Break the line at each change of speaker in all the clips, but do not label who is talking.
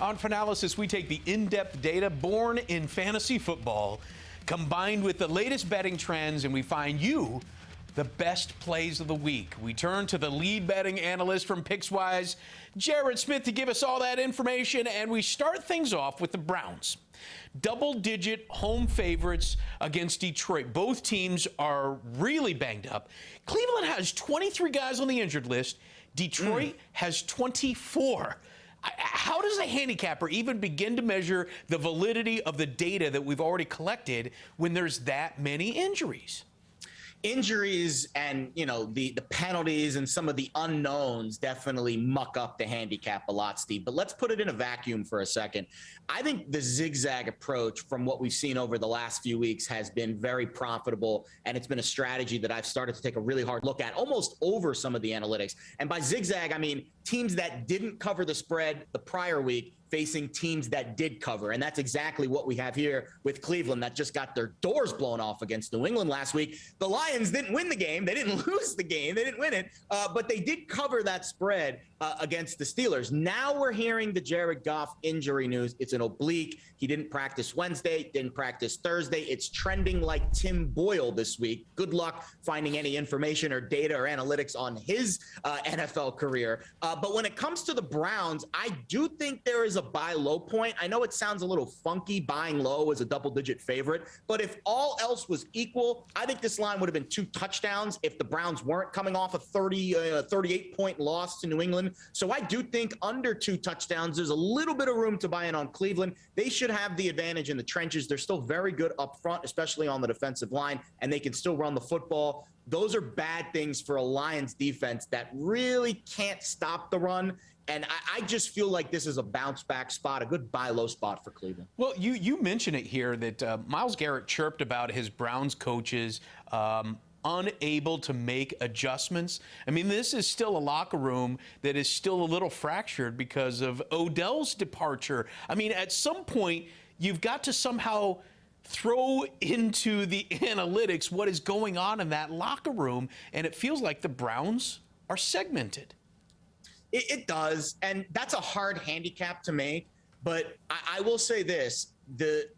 On Fanalysis, we take the in-depth data born in fantasy football, combined with the latest betting trends, and we find you the best plays of the week. We turn to the lead betting analyst from Pickswise, Jared Smith, to give us all that information, and we start things off with the Browns. Double-digit home favorites against Detroit. Both teams are really banged up. Cleveland has 23 guys on the injured list. Detroit has 24. How does a handicapper even begin to measure the validity of the data that we've already collected when there's that many injuries?
Injuries and, the penalties and some of the unknowns definitely muck up the handicap a lot, Steve. But let's put it in a vacuum for a second. I think the zigzag approach from what we've seen over the last few weeks has been very profitable, and it's been a strategy that I've started to take a really hard look at, almost over some of the analytics. And by zigzag, I mean teams that didn't cover the spread the prior week facing teams that did cover. And that's exactly what we have here with Cleveland, that just got their doors blown off against New England last week. The Lions didn't win the game. They didn't lose the game. They didn't win it. But they did cover that spread against the Steelers. Now we're hearing the Jared Goff injury news. It's an oblique. He didn't practice Wednesday, didn't practice Thursday. It's trending like Tim Boyle this week. Good luck finding any information or data or analytics on his NFL career. But when it comes to the Browns, I do think there is a buy low point. I know it sounds a little funky buying low as a double-digit favorite, but if all else was equal, I think this line would have been 2 touchdowns if the Browns weren't coming off a 38-point loss to New England. So I do think under 2 touchdowns, there's a little bit of room to buy in on Cleveland. They should have the advantage in the trenches. They're still very good up front, especially on the defensive line, and they can still run the football. Those are bad things for a Lions defense that really can't stop the run. And I just feel like this is a bounce-back spot, a good buy-low spot for Cleveland.
Well, you mentioned it here that Myles Garrett chirped about his Browns coaches unable to make adjustments. I mean, this is still a locker room that is still a little fractured because of Odell's departure. I mean, at some point, you've got to somehow throw into the analytics what is going on in that locker room, and it feels like the Browns are segmented.
It does, and that's a hard handicap to make. But I will say this: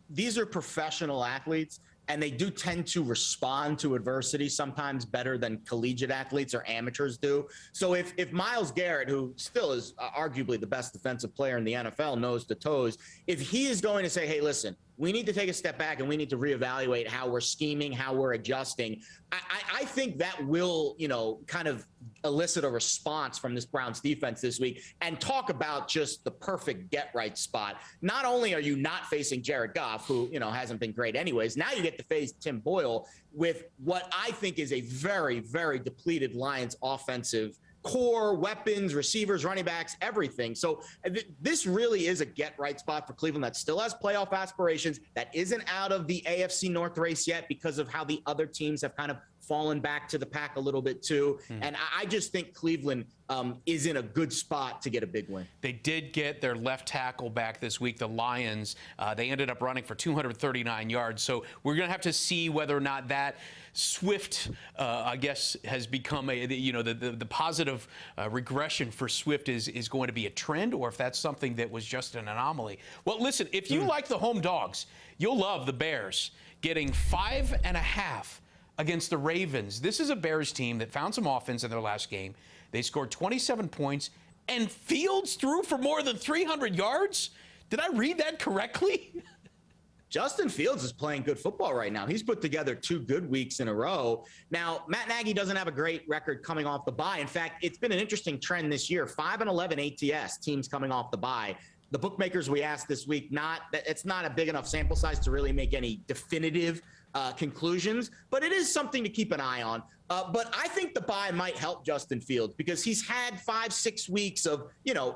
these are professional athletes, and they do tend to respond to adversity sometimes better than collegiate athletes or amateurs do. So if Myles Garrett, who still is arguably the best defensive player in the NFL, nose to toes, if he is going to say, hey, listen, we need to take a step back and we need to reevaluate how we're scheming, how we're adjusting, I think that will, kind of elicit a response from this Browns defense this week and talk about just the perfect get-right spot. Not only are you not facing Jared Goff, who, hasn't been great anyways, now you get to face Tim Boyle with what I think is a very, very depleted Lions offensive core, weapons, receivers, running backs, everything. So this really is a get-right spot for Cleveland that still has playoff aspirations, that isn't out of the AFC North race yet because of how the other teams have kind of fallen back to the pack a little bit too. And I just think Cleveland is in a good spot to get a big win.
They did get their left tackle back this week, the Lions. They ended up running for 239 yards. So we're going to have to see whether or not that Swift, I guess, has become the positive regression for Swift is going to be a trend, or if that's something that was just an anomaly. Well, listen, if you like the home dogs, you'll love the Bears getting 5.5 against the Ravens. This is a Bears team that found some offense in their last game. They scored 27 points, and Fields threw for more than 300 yards? Did I read that correctly?
Justin Fields is playing good football right now. He's put together 2 good weeks in a row. Now, Matt Nagy doesn't have a great record coming off the bye. In fact, it's been an interesting trend this year. 5-11 ATS teams coming off the bye. The bookmakers we asked this week, it's not a big enough sample size to really make any definitive conclusions, but it is something to keep an eye on. But I think the bye might help Justin Fields because he's had 5-6 weeks of,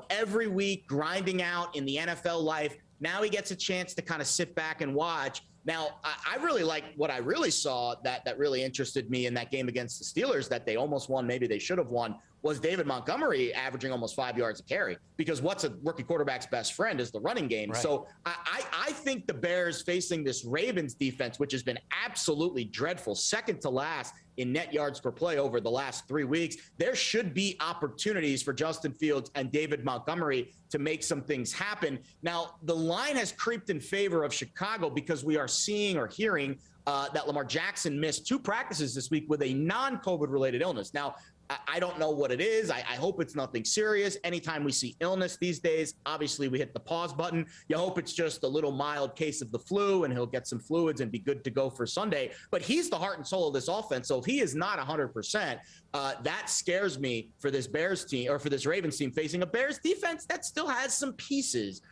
every week grinding out in the NFL life. Now he gets a chance to kind of sit back and watch. Now, I really like what I really saw that really interested me in that game against the Steelers that they almost won, maybe they should have won, was David Montgomery averaging almost 5 yards a carry, because what's a rookie quarterback's best friend is the running game. Right. So I think the Bears facing this Ravens defense, which has been absolutely dreadful, second to last in net yards per play over the last 3 weeks, there should be opportunities for Justin Fields and David Montgomery to make some things happen. Now, the line has creeped in favor of Chicago because we are seeing or hearing that Lamar Jackson missed 2 practices this week with a non-COVID related illness. Now, I don't know what it is. I hope it's nothing serious. Anytime we see illness these days, obviously we hit the pause button. You hope it's just a little mild case of the flu and he'll get some fluids and be good to go for Sunday. But he's the heart and soul of this offense. So if he is not 100%, that scares me for this Bears team, or for this Ravens team facing a Bears defense that still has some pieces.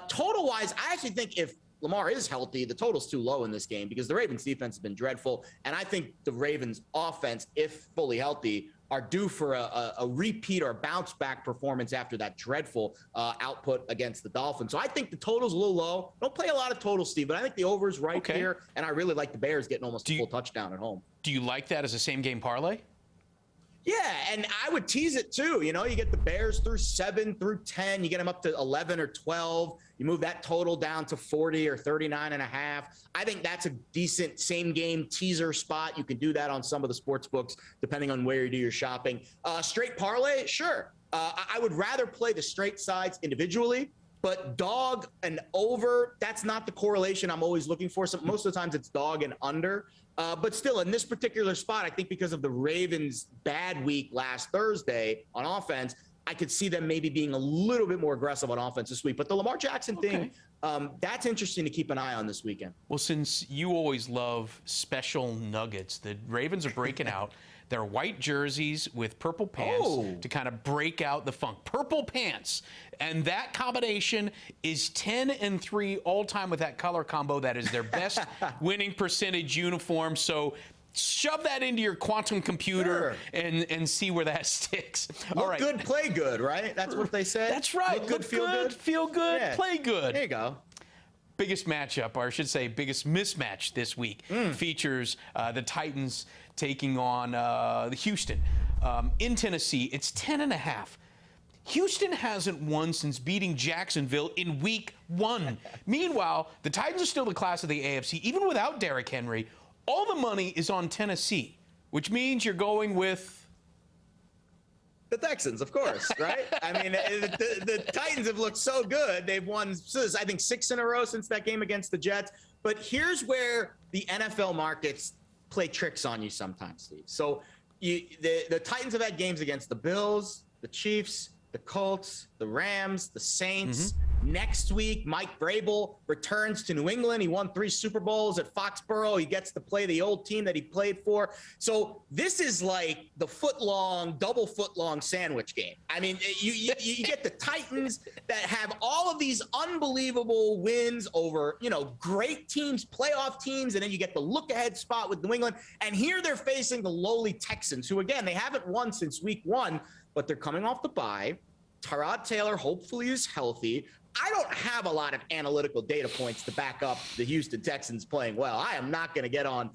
Total-wise, I actually think if Lamar is healthy, the total's too low in this game because the Ravens defense has been dreadful. And I think the Ravens offense, if fully healthy, are due for a repeat or bounce back performance after that dreadful output against the Dolphins. So I think the total's a little low. Don't play a lot of totals, Steve, but I think the over's right here. And I really like the Bears getting almost a full touchdown at home.
Do you like that as a same game parlay?
Yeah, and I would tease it too. You know, you get the Bears through 7 through 10. You get them up to 11 or 12. You move that total down to 40 or 39.5. I think that's a decent same game teaser spot. You can do that on some of the sports books, depending on where you do your shopping. Straight parlay, sure. I would rather play the straight sides individually, but dog and over, that's not the correlation I'm always looking for. So most of the times it's dog and under. But still, in this particular spot, I think because of the Ravens' bad week last Thursday on offense, I could see them maybe being a little bit more aggressive on offense this week. But the Lamar Jackson thing, that's interesting to keep an eye on this weekend.
Well, since you always love special nuggets, the Ravens are breaking out their white jerseys with purple pants to kind of break out the funk. Purple pants. And that combination is 10-3 all-time with that color combo. That is their best winning percentage uniform. So shove that into your quantum computer and see where that sticks.
Look all right. Good, play good, right? That's what they say.
That's right. Look good, feel good, yeah. Play good.
There you go.
Biggest matchup, or I should say biggest mismatch this week, features the Titans taking on Houston. In Tennessee, it's 10.5. Houston hasn't won since beating Jacksonville in week 1. Meanwhile, the Titans are still the class of the AFC. Even without Derrick Henry, all the money is on Tennessee, which means you're going with
the Texans, of course, right? I mean, the Titans have looked so good. They've won, I think, 6 in a row since that game against the Jets. But here's where the NFL markets play tricks on you sometimes, Steve. So the Titans have had games against the Bills, the Chiefs, the Colts, the Rams, the Saints. Next week, Mike Rabel returns to New England. He won 3 Super Bowls at Foxborough. He gets to play the old team that he played for. So this is like the double foot-long sandwich game. I mean, you get the Titans that have all of these unbelievable wins over, great teams, playoff teams, and then you get the look-ahead spot with New England. And here they're facing the lowly Texans, who, again, they haven't won since week 1, but they're coming off the bye. Tyrod Taylor hopefully is healthy. I don't have a lot of analytical data points to back up the Houston Texans playing well. I am not going to get on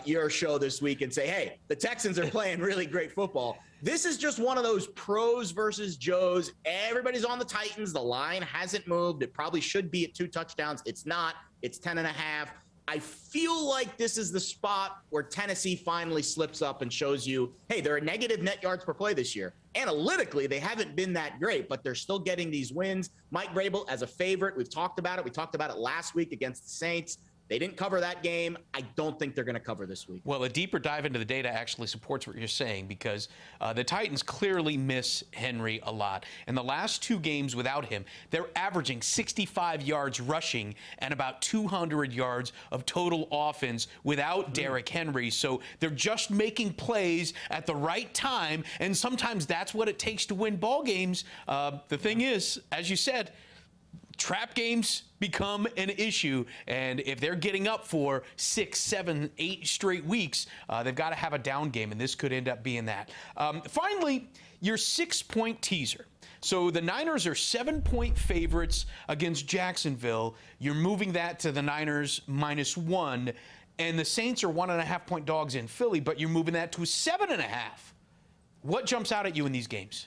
your show this week and say, hey, the Texans are playing really great football. This is just one of those pros versus Joes. Everybody's on the Titans. The line hasn't moved. It probably should be at 2 touchdowns. It's not. It's 10.5. I feel like this is the spot where Tennessee finally slips up and shows you, hey, they're a negative net yards per play this year. Analytically, they haven't been that great, but they're still getting these wins. Mike Rabel as a favorite. We've talked about it. We talked about it last week against the Saints. They didn't cover that game. I don't think they're going to cover this week.
Well, a deeper dive into the data actually supports what you're saying, because the Titans clearly miss Henry a lot. In the last 2 games without him, they're averaging 65 yards rushing and about 200 yards of total offense without Derrick Henry. So they're just making plays at the right time, and sometimes that's what it takes to win ball games. The thing is, as you said, trap games become an issue, and if they're getting up for 6, 7, 8 straight weeks, they've got to have a down game, and this could end up being that. Finally, your 6-point teaser. So the Niners are 7-point favorites against Jacksonville. You're moving that to the Niners -1, and the Saints are 1.5-point dogs in Philly, but you're moving that to 7.5. What jumps out at you in these games?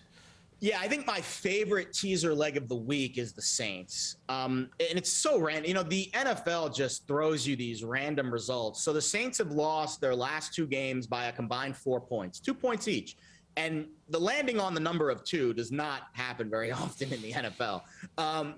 Yeah, I think my favorite teaser leg of the week is the Saints. And it's so random. You know, the NFL just throws you these random results. So the Saints have lost their last 2 games by a combined 4 points, 2 points each. And the landing on the number of 2 does not happen very often in the NFL.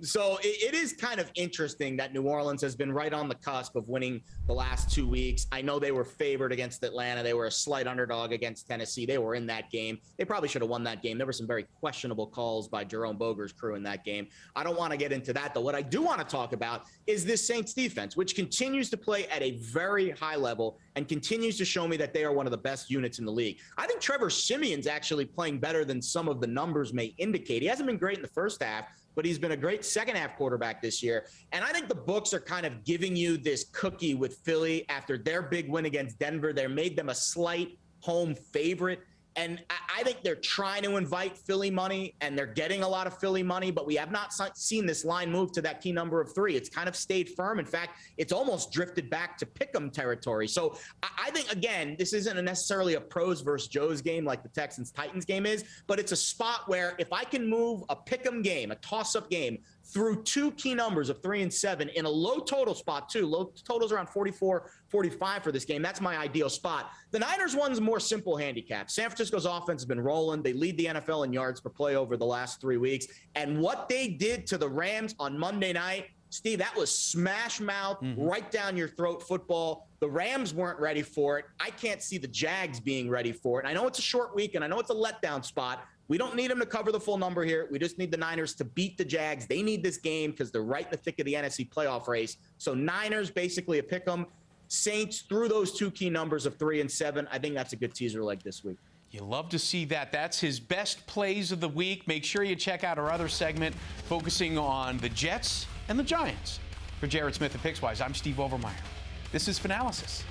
So it is kind of interesting that New Orleans has been right on the cusp of winning the last 2 weeks. I know they were favored against Atlanta. They were a slight underdog against Tennessee. They were in that game. They probably should have won that game. There were some very questionable calls by Jerome Boger's crew in that game. I don't want to get into that, though. What I do want to talk about is this Saints defense, which continues to play at a very high level and continues to show me that they are one of the best units in the league. I think Trevor Siemian's actually playing better than some of the numbers may indicate. He hasn't been great in the first half, but he's been a great second-half quarterback this year. And I think the books are kind of giving you this cookie with Philly after their big win against Denver. They made them a slight home favorite. And I think they're trying to invite Philly money, and they're getting a lot of Philly money, but we have not seen this line move to that key number of 3. It's kind of stayed firm. In fact, it's almost drifted back to pick'em territory. So I think, again, this isn't necessarily a pros versus Joes game like the Texans-Titans game is, but it's a spot where if I can move a pick'em game, a toss-up game, through 2 key numbers of 3 and 7 in a low total spot too. Low totals around 44, 45 for this game. That's my ideal spot. The Niners one's a more simple handicap. San Francisco's offense has been rolling. They lead the NFL in yards per play over the last 3 weeks. And what they did to the Rams on Monday night, Steve, that was smash mouth, right down your throat football. The Rams weren't ready for it. I can't see the Jags being ready for it. And I know it's a short week, and I know it's a letdown spot. We don't need them to cover the full number here. We just need the Niners to beat the Jags. They need this game because they're right in the thick of the NFC playoff race. So Niners basically a pick 'em. Saints through those 2 key numbers of 3 and 7. I think that's a good teaser leg this week.
You love to see that. That's his best plays of the week. Make sure you check out our other segment focusing on the Jets and the Giants. For Jared Smith of Pickswise, I'm Steve Overmyer. This is Fanalysis.